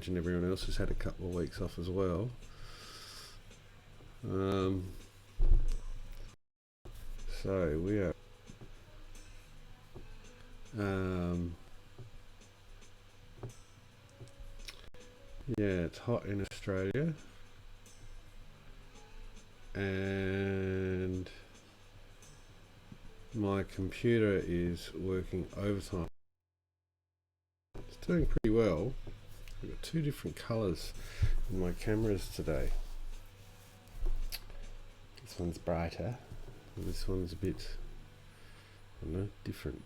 imagine everyone else has had a couple of weeks off as well. So we are yeah, it's hot in Australia, and my computer is working overtime. It's doing pretty well. I've got two different colours in my cameras today. This one's brighter, and this one's a bit, I don't know, different.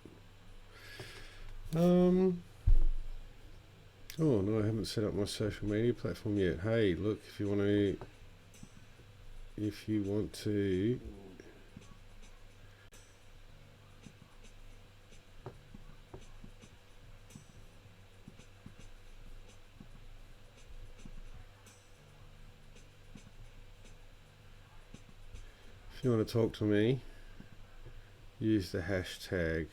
Oh no, I haven't set up my social media platform yet. Hey, look, if you want to if you want to talk to me, use the hashtag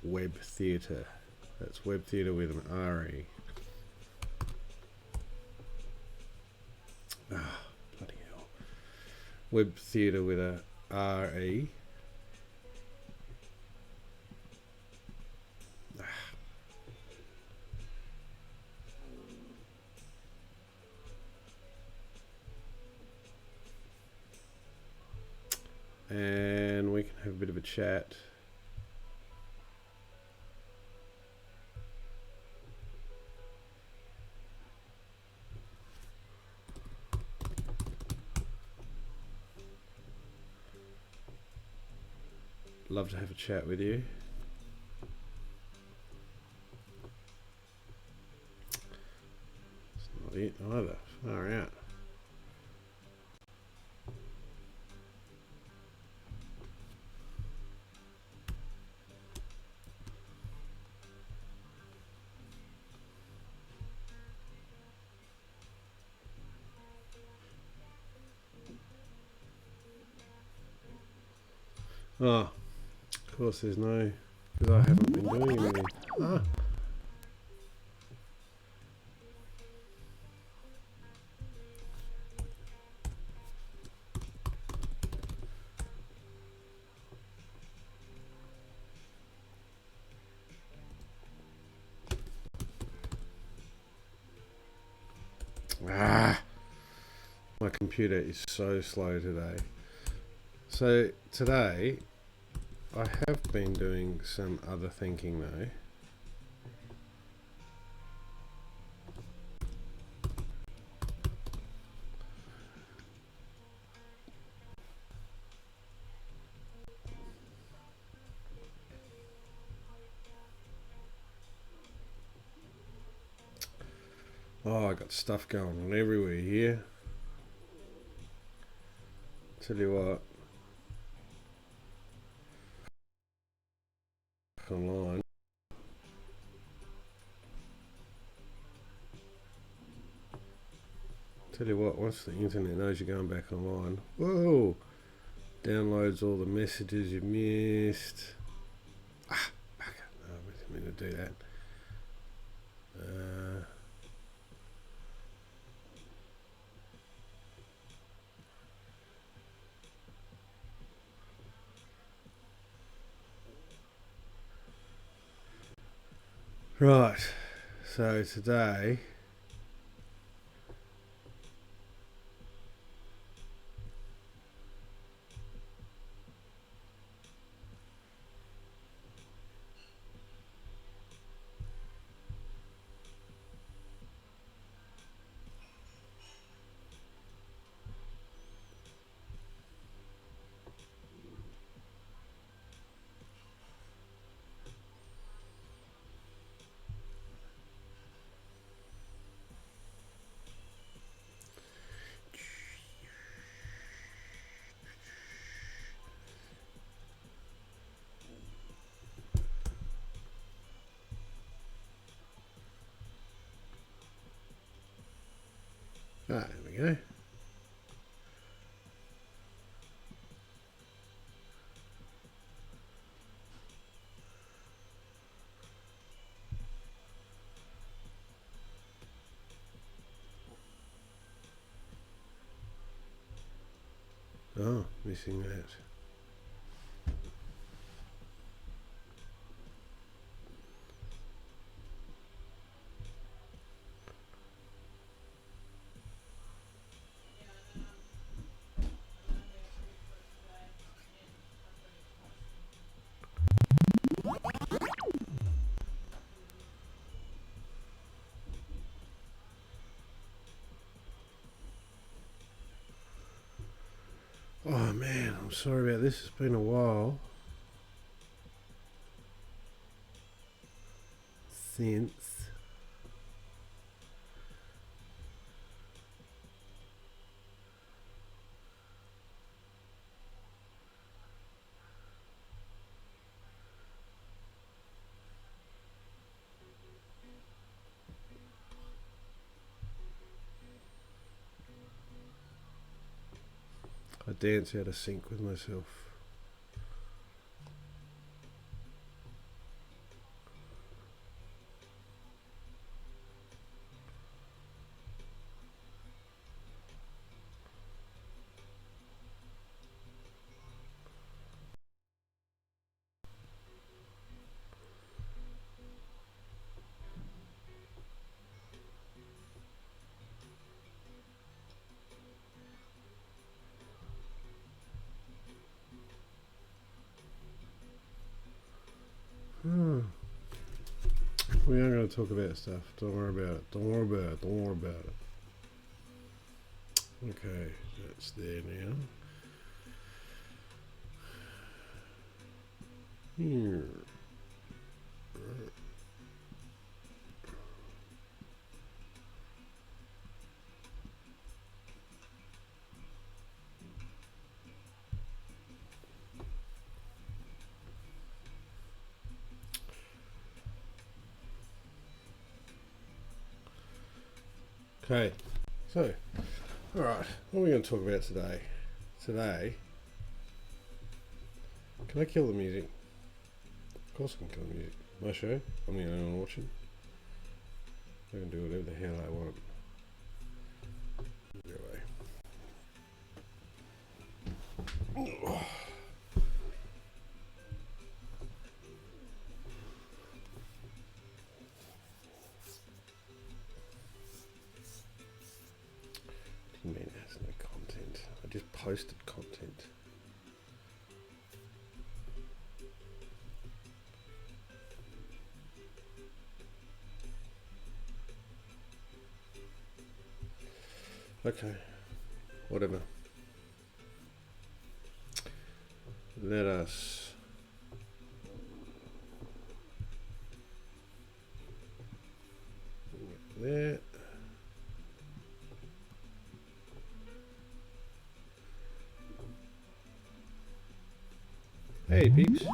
webtheatre. That's webtheatre with an R-E. Ah, bloody hell. Webtheatre with a R-E. And we can have a bit of a chat. Love to have a chat with you. It's not it either. Far out. Oh, of course there's no, because I haven't been doing anything. Ah. My computer is so slow today. So today I have been doing some other thinking though. Oh, I got stuff going on everywhere here. Tell you what, online. Tell you what, once the internet knows you're going back online, whoa, downloads all the messages you missed. Ah, bugger. No, I didn't mean to do that. Right, so today there we go. missing that. Oh man, I'm sorry about this. It's been a while since I dance out of sync with myself. We are going to talk about stuff. Don't worry about it. Don't worry about it. Don't worry about it. Okay, that's there now. Here. Okay, so, alright, what are we going to talk about today? Today, can I kill the music? Of course I can kill the music. My show, I'm the only one watching. I can do whatever the hell I want. Anyway. What do you mean it has no content? I just posted content. Okay, whatever. Let us there. Hey peeps.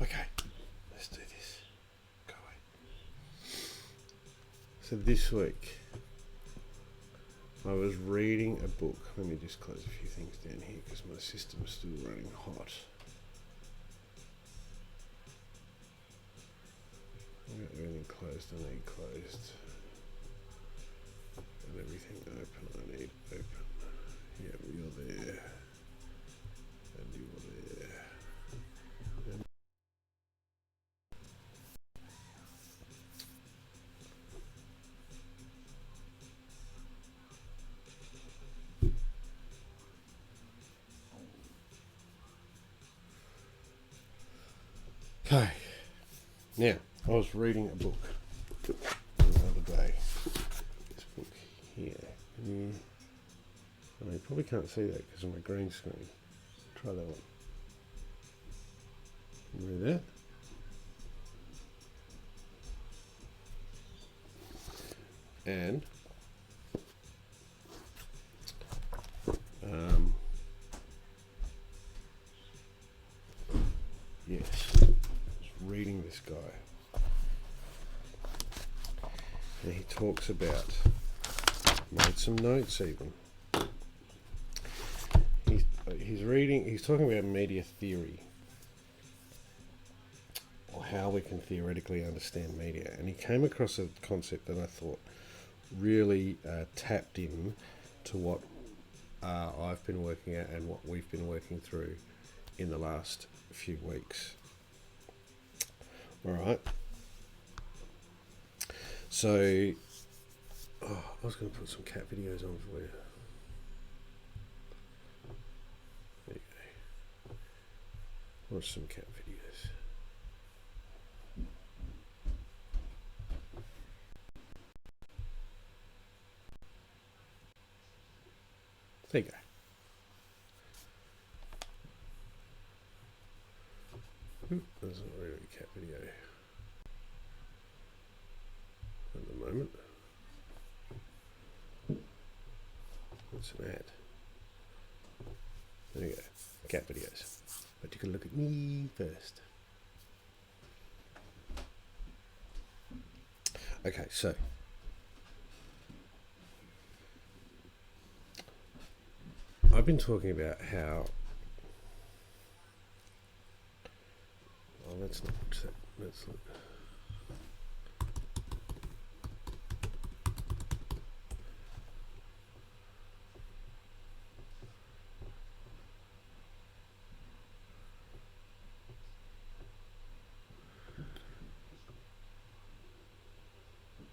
Okay, let's do this. Go away. So this week, I was reading a book. Let me just close a few things down here because my system's still running hot. I've got everything closed I need closed. And everything open I need open. Yeah, you're there. And you're there. And okay. Now, I was reading a book the other day. This book here. Oh, you probably can't see that because of my green screen. Try that one. You read that? And And he talks about, made some notes even. He's talking about media theory, or how we can theoretically understand media. And he came across a concept that I thought really tapped in to what I've been working at and what we've been working through in the last few weeks. All right. So, I was going to put some cat videos on for you. There you go. Watch some cat videos. There you go. That's not really a cat video at the moment. That's an ad. There you go. Cat videos. But you can look at me first. Okay, so I've been talking about how. Oh, let's not watch that. Let's look.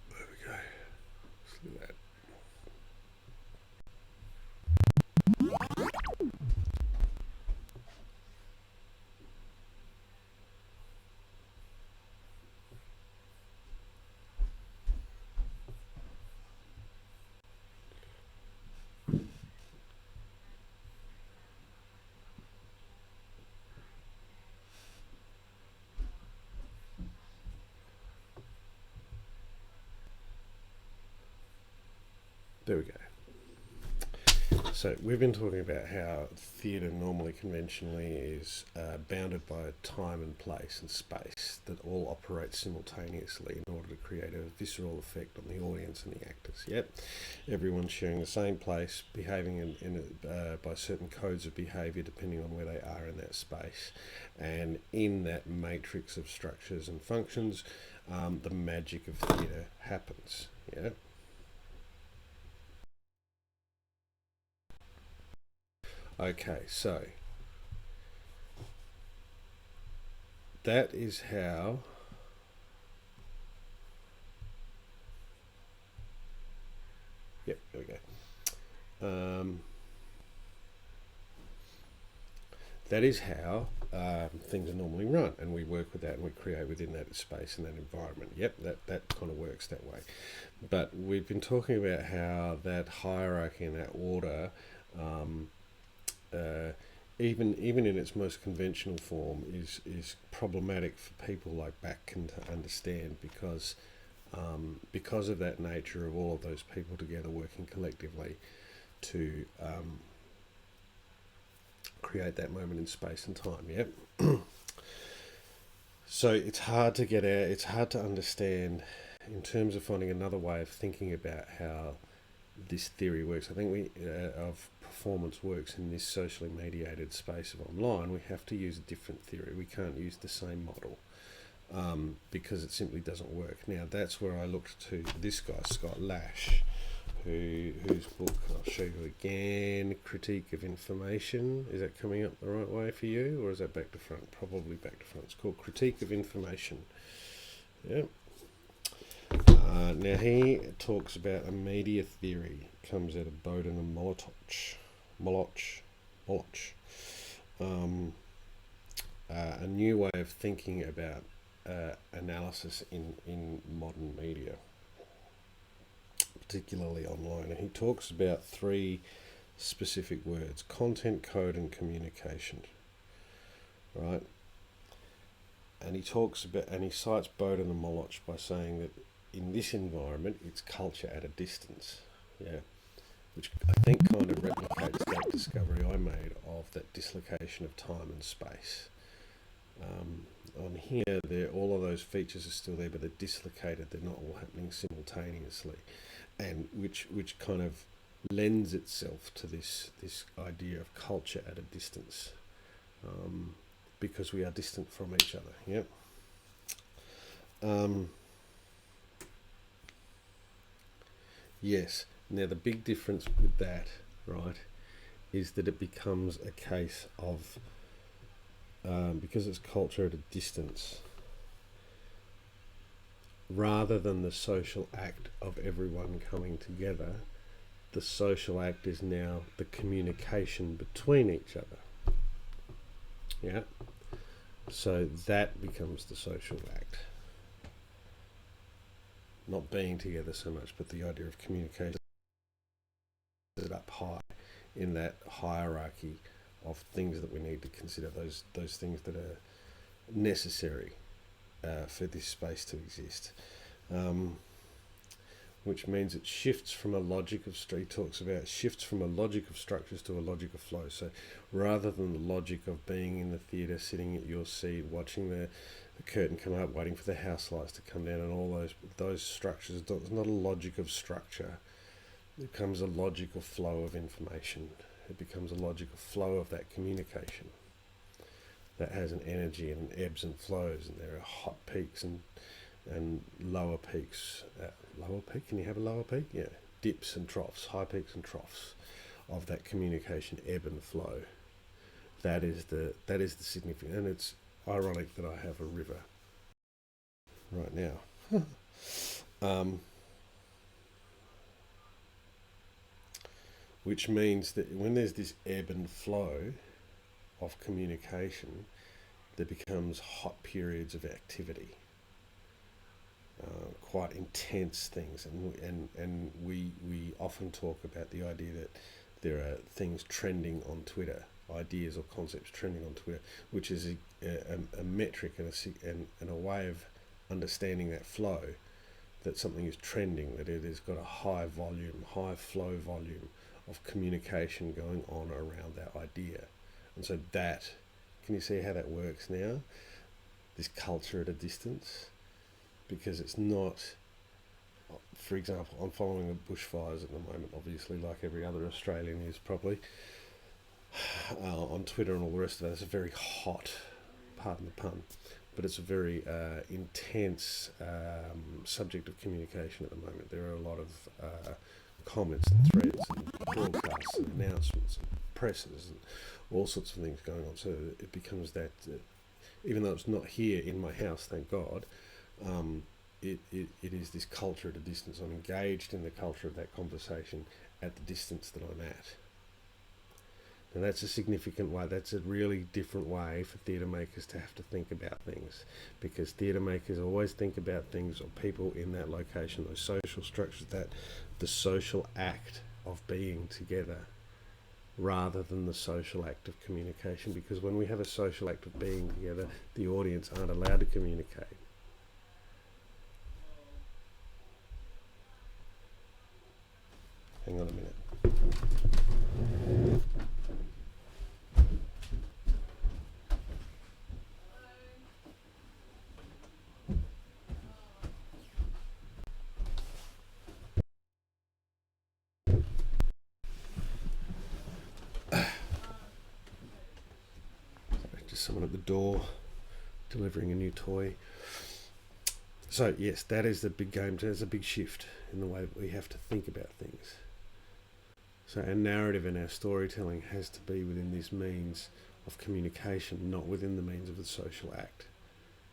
There we go. Let's look at that. There we go. So we've been talking about how theatre normally conventionally is bounded by time and place and space that all operate simultaneously in order to create a visceral effect on the audience and the actors. Yep, everyone's sharing the same place, behaving by certain codes of behaviour depending on where they are in that space, and in that matrix of structures and functions, the magic of theatre happens. Yeah. Okay, so that is how yep, there we go. That is how things are normally run, and we work with that and we create within that space and that environment. Yep, that kind of works that way. But we've been talking about how that hierarchy and that order even in its most conventional form is problematic for people like Batkin to understand because of that nature of all of those people together working collectively to create that moment in space and time. Yep. So it's hard to get out, it's hard to understand in terms of finding another way of thinking about how this theory works. I think of performance works in this socially mediated space of online. We have to use a different theory. We can't use the same model because it simply doesn't work. Now that's where I looked to this guy, Scott Lash, whose book I'll show you again, Critique of Information. Is that coming up the right way for you, or is that back to front? Probably back to front. It's called Critique of Information. Yeah. Now he talks about a media theory, comes out of Bowden and Moloch, a new way of thinking about analysis in modern media, particularly online. And he talks about three specific words: content, code, and communication. Right? And he talks about, and he cites Bowden and Moloch by saying that in this environment, it's culture at a distance, yeah, which I think kind of replicates that discovery I made of that dislocation of time and space. on here, all of those features are still there, but they're dislocated. They're not all happening simultaneously, and which kind of lends itself to this idea of culture at a distance, because we are distant from each other. Yep. Yes. Now the big difference with that, right, is that it becomes a case of, because it's culture at a distance, rather than the social act of everyone coming together, the social act is now the communication between each other. Yeah. So that becomes the social act. Not being together so much, but the idea of communication is up high in that hierarchy of things that we need to consider, those things that are necessary for this space to exist. Which means it shifts from a logic of, he talks about, shifts from a logic of structures to a logic of flow. So rather than the logic of being in the theatre, sitting at your seat, watching the curtain come up, waiting for the house lights to come down, and all those structures, it's not a logic of structure. It becomes a logical flow of information. It becomes a logical flow of that communication that has an energy and ebbs and flows, and there are hot peaks and lower peaks. Lower peak? Can you have a lower peak? Yeah. Dips and troughs, high peaks and troughs of that communication ebb and flow. That is the significant, and it's ironic that I have a river right now. Which means that when there's this ebb and flow of communication, there becomes hot periods of activity. Quite intense things, and we often talk about the idea that there are things trending on Twitter, ideas or concepts trending on Twitter, which is a metric and a way of understanding that flow, that something is trending, that it has got a high flow volume of communication going on around that idea. And so that, can you see how that works now? This culture at a distance. Because it's not, for example, I'm following the bushfires at the moment, obviously, like every other Australian is probably, on Twitter and all the rest of that. It's a very hot, pardon the pun, but it's a very intense subject of communication at the moment. There are a lot of comments and threads and broadcasts and announcements and presses and all sorts of things going on. So it becomes that, even though it's not here in my house, thank God, it is this culture at a distance. I'm engaged in the culture of that conversation at the distance that I'm at. And that's a significant way. That's a really different way for theatre makers to have to think about things, because theatre makers always think about things or people in that location, those social structures, that the social act of being together, rather than the social act of communication. Because when we have a social act of being together, the audience aren't allowed to communicate. Hang on a minute. Just someone at the door delivering a new toy. So yes, that is the big game. There's a big shift in the way that we have to think about things. So our narrative and our storytelling has to be within this means of communication, not within the means of the social act.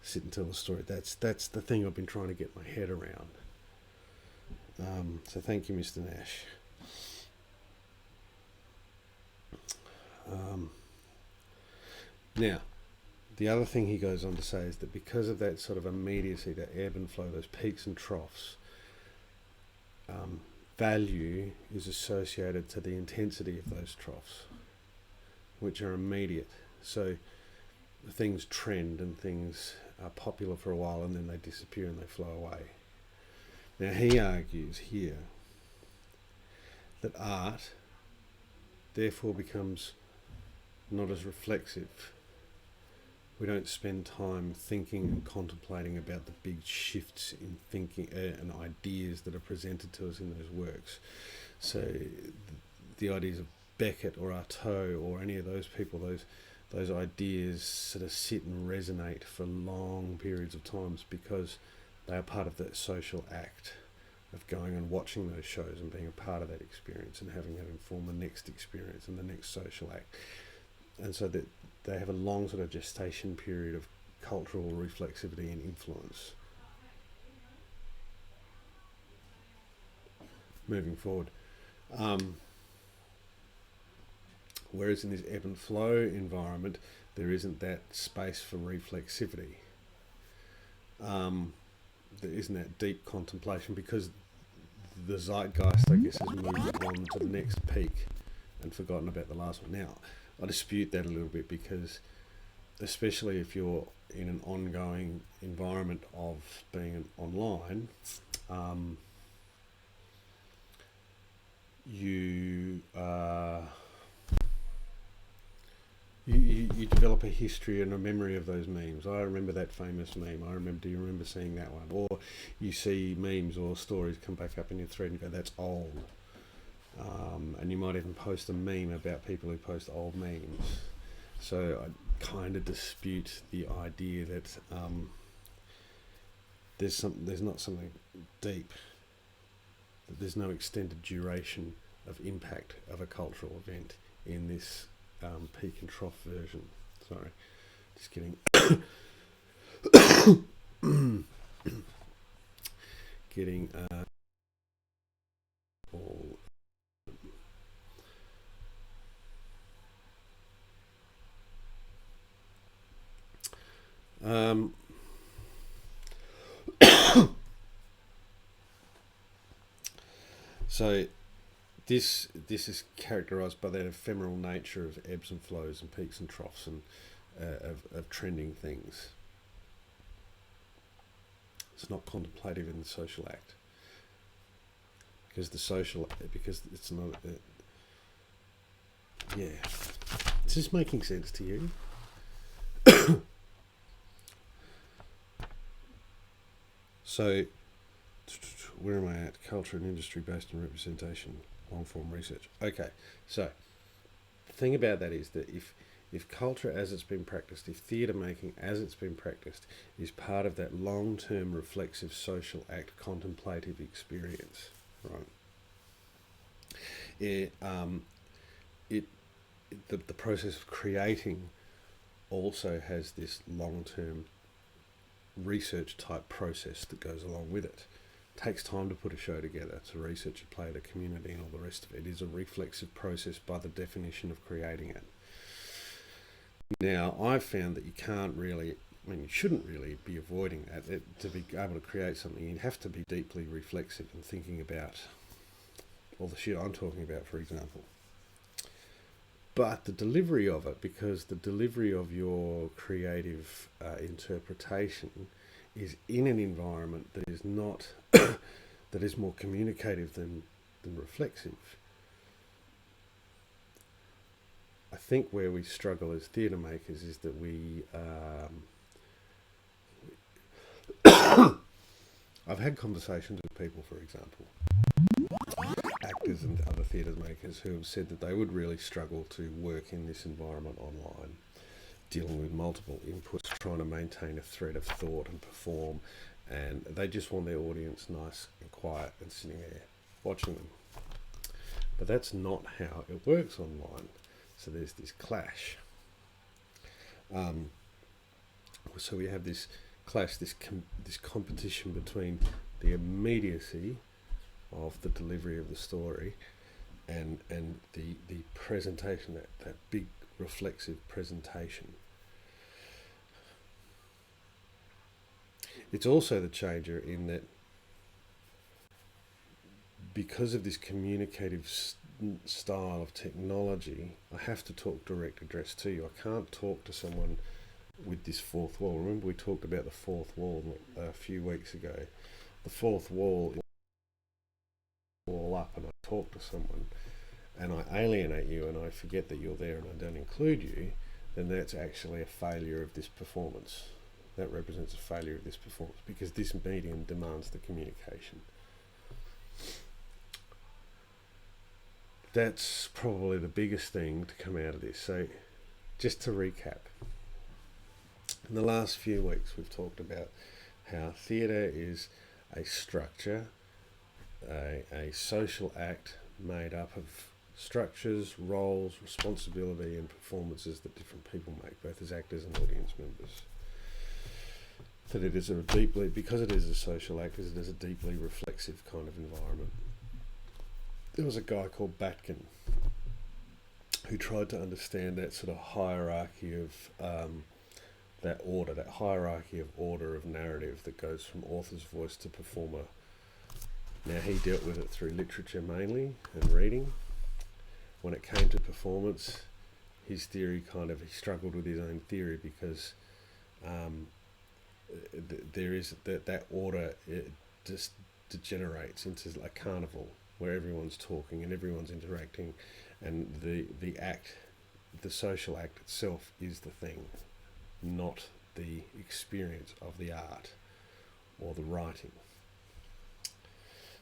Sit and tell a story. That's the thing I've been trying to get my head around. So thank you, Mr. Nash. Now, the other thing he goes on to say is that because of that sort of immediacy, that ebb and flow, those peaks and troughs, value is associated to the intensity of those troughs, which are immediate. So things trend and things are popular for a while and then they disappear and they flow away. Now he argues here that art therefore becomes not as reflexive We don't spend time thinking and contemplating about the big shifts in thinking and ideas that are presented to us in those works. So the ideas of Beckett or Artaud or any of those people, those ideas sort of sit and resonate for long periods of times because they are part of that social act of going and watching those shows and being a part of that experience and having that inform the next experience and the next social act. And so that they have a long sort of gestation period of cultural reflexivity and influence. Moving forward. Whereas in this ebb and flow environment, there isn't that space for reflexivity. There isn't that deep contemplation because the zeitgeist, I guess, has moved on to the next peak and forgotten about the last one. Now, I dispute that a little bit because, especially if you're in an ongoing environment of being online, you develop a history and a memory of those memes. I remember that famous meme. Do you remember seeing that one? Or you see memes or stories come back up in your thread and go, that's old. And you might even post a meme about people who post old memes. So I kind of dispute the idea that there's not something deep, that there's no extended duration of impact of a cultural event in this peak and trough version. Sorry, just kidding. Getting all. So this is characterised by that ephemeral nature of ebbs and flows and peaks and troughs and of trending things. It's not contemplative in the social act because it's not. Yeah, is this making sense to you? So, where am I at? Culture and industry based on representation, long form research. Okay, so the thing about that is that if culture as it's been practiced, if theatre making as it's been practiced is part of that long term reflexive social act contemplative experience, right? The process of creating also has this long term research type process that goes along with it. It takes time to put a show together, to research a play, the community and all the rest of it. It is a reflexive process by the definition of creating it. Now, I've found that you shouldn't really be avoiding that. To be able to create something, you have to be deeply reflexive and thinking about all the shit I'm talking about, for example. But the delivery of it, because the delivery of your creative interpretation is in an environment that is not, that is more communicative than reflexive. I think where we struggle as theatre makers is that I've had conversations with people, for example, actors and other theatre makers who have said that they would really struggle to work in this environment online, dealing with multiple inputs, trying to maintain a thread of thought and perform, and they just want their audience nice and quiet and sitting there watching them. But that's not how it works online. So there's this clash. So we have this clash, this competition between the immediacy of the delivery of the story and the presentation, that big reflexive presentation. It's also the changer in that because of this communicative style of technology, I have to talk direct address to you. I can't talk to someone with this fourth wall. Remember we talked about the fourth wall a few weeks ago. The fourth wall up and I talk to someone and I alienate you and I forget that you're there and I don't include you, then that's actually a failure of this performance. That represents a failure of this performance because this medium demands the communication. That's probably the biggest thing to come out of this. So just to recap, in the last few weeks we've talked about how theatre is a structure, a social act made up of structures, roles, responsibility and performances that different people make, both as actors and audience members. That it is because it is a social act, it is a deeply reflexive kind of environment. There was a guy called Batkin who tried to understand that sort of hierarchy of that hierarchy of order of narrative that goes from author's voice to performer. Now he dealt with it through literature mainly and reading. When it came to performance, his theory he struggled with his own theory because there is that order, it just degenerates into a carnival where everyone's talking and everyone's interacting, and the social act itself is the thing, not the experience of the art or the writing.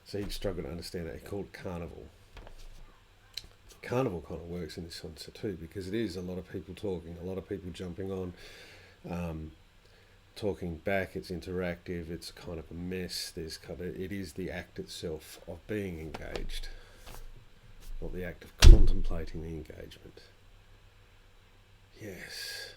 So he struggled to understand that. He called it carnival. Carnival kind of works in this sense too, because it is a lot of people talking, a lot of people jumping on, talking back. It's interactive. It's kind of a mess. It is the act itself of being engaged, not the act of contemplating the engagement. Yes.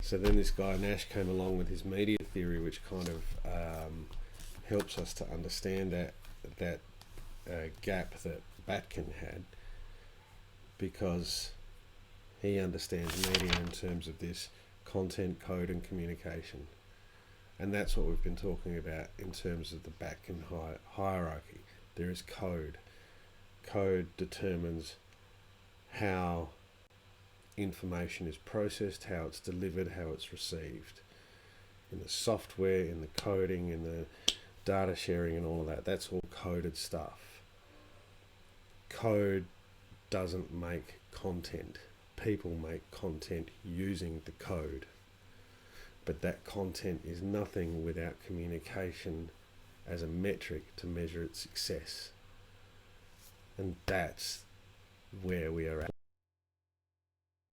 So then this guy Nash came along with his media theory, which kind of helps us to understand that gap that Batkin had, because he understands media in terms of this content, code and communication. And that's what we've been talking about in terms of the Batkin hierarchy. There is code. Code determines how information is processed, how it's delivered, how it's received. In the software, in the coding, in the data sharing and all of that, that's all coded stuff. Code doesn't make content. People make content using the code. But that content is nothing without communication as a metric to measure its success. And that's where we are at.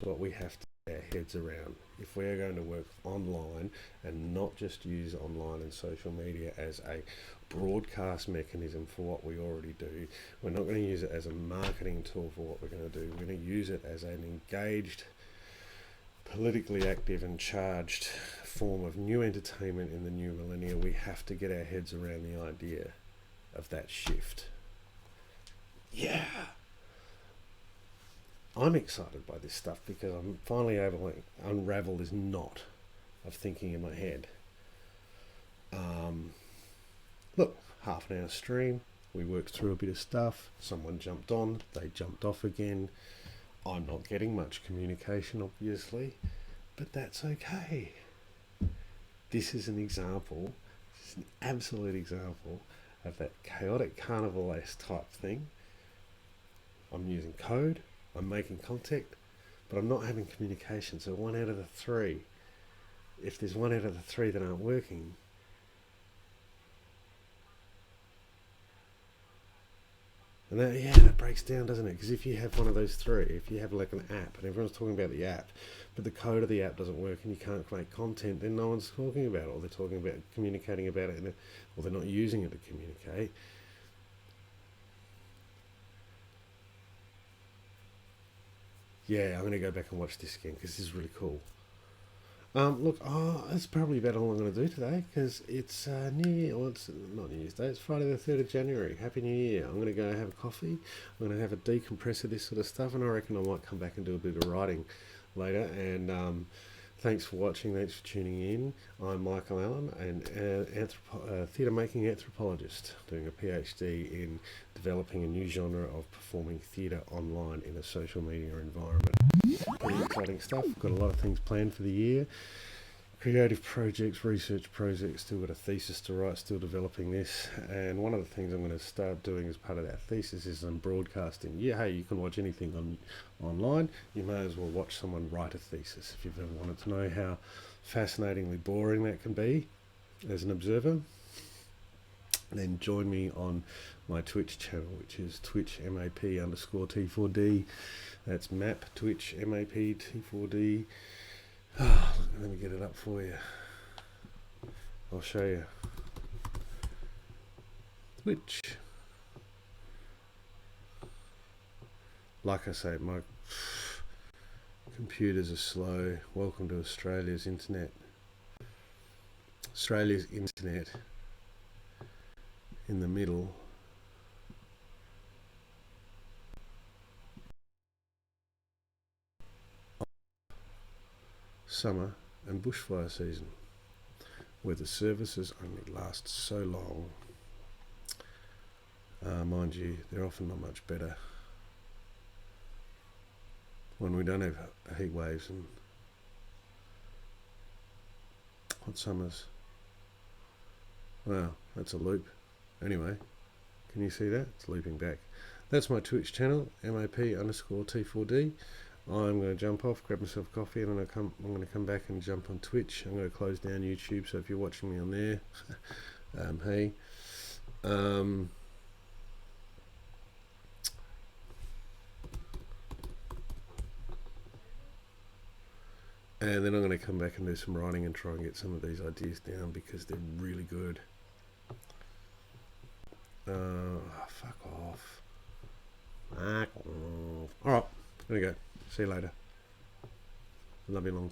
What we have to get our heads around. If we're going to work online and not just use online and social media as a broadcast mechanism for what we already do, we're not going to use it as a marketing tool for what we're going to do. We're going to use it as an engaged, politically active and charged form of new entertainment in the new millennia. We have to get our heads around the idea of that shift. Yeah. I'm excited by this stuff because I'm finally able to unravel this knot of thinking in my head. Look, half an hour stream, we worked through a bit of stuff, someone jumped on, they jumped off again. I'm not getting much communication, obviously, but that's okay. This is an example, this is an absolute example of that chaotic carnival-esque type thing. I'm using code, I'm making contact, but I'm not having communication. So 1 out of the 3, if there's 1 out of the 3 that aren't working, and that breaks down, doesn't it? Because if you have one of those 3, if you have like an app and everyone's talking about the app, but the code of the app doesn't work and you can't make content, then no one's talking about it, or they're talking about communicating about it, or they're not using it to communicate. Yeah, I'm going to go back and watch this again because this is really cool. Look, that's probably about all I'm going to do today because it's New Year. Well, it's not New Year's Day. It's Friday the 3rd of January. Happy New Year. I'm going to go have a coffee. I'm going to have a decompress of this sort of stuff, and I reckon I might come back and do a bit of writing later. And thanks for watching. Thanks for tuning in. I'm Michael Allen, and theatre making anthropologist, doing a PhD in developing a new genre of performing theatre online in a social media environment. Pretty exciting stuff. Got a lot of things planned for the year. creative projects, research projects, still got a thesis to write, still developing this. And one of the things I'm going to start doing as part of that thesis is I'm broadcasting. Yeah, hey, you can watch anything online. You may as well watch someone write a thesis. If you've ever wanted to know how fascinatingly boring that can be as an observer, then join me on my Twitch channel, which is Twitch MAP_T4D. That's map Twitch MAP T4D. Oh, let me get it up for you. I'll show you. Twitch. Like I say, my computers are slow. Welcome to Australia's internet. Australia's internet in the middle of summer and bushfire season, where the services only last so long. Mind you, they're often not much better when we don't have heat waves and hot summers. Wow, that's a loop. Anyway, can you see that? It's looping back. That's my Twitch channel, MAP_T4D. I'm going to jump off, grab myself coffee, and I'm going to come back and jump on Twitch. I'm going to close down YouTube, so if you're watching me on there, hey. And then I'm going to come back and do some writing and try and get some of these ideas down because they're really good. Fuck off. Fuck off. Alright, there we go. See you later. Love you long time.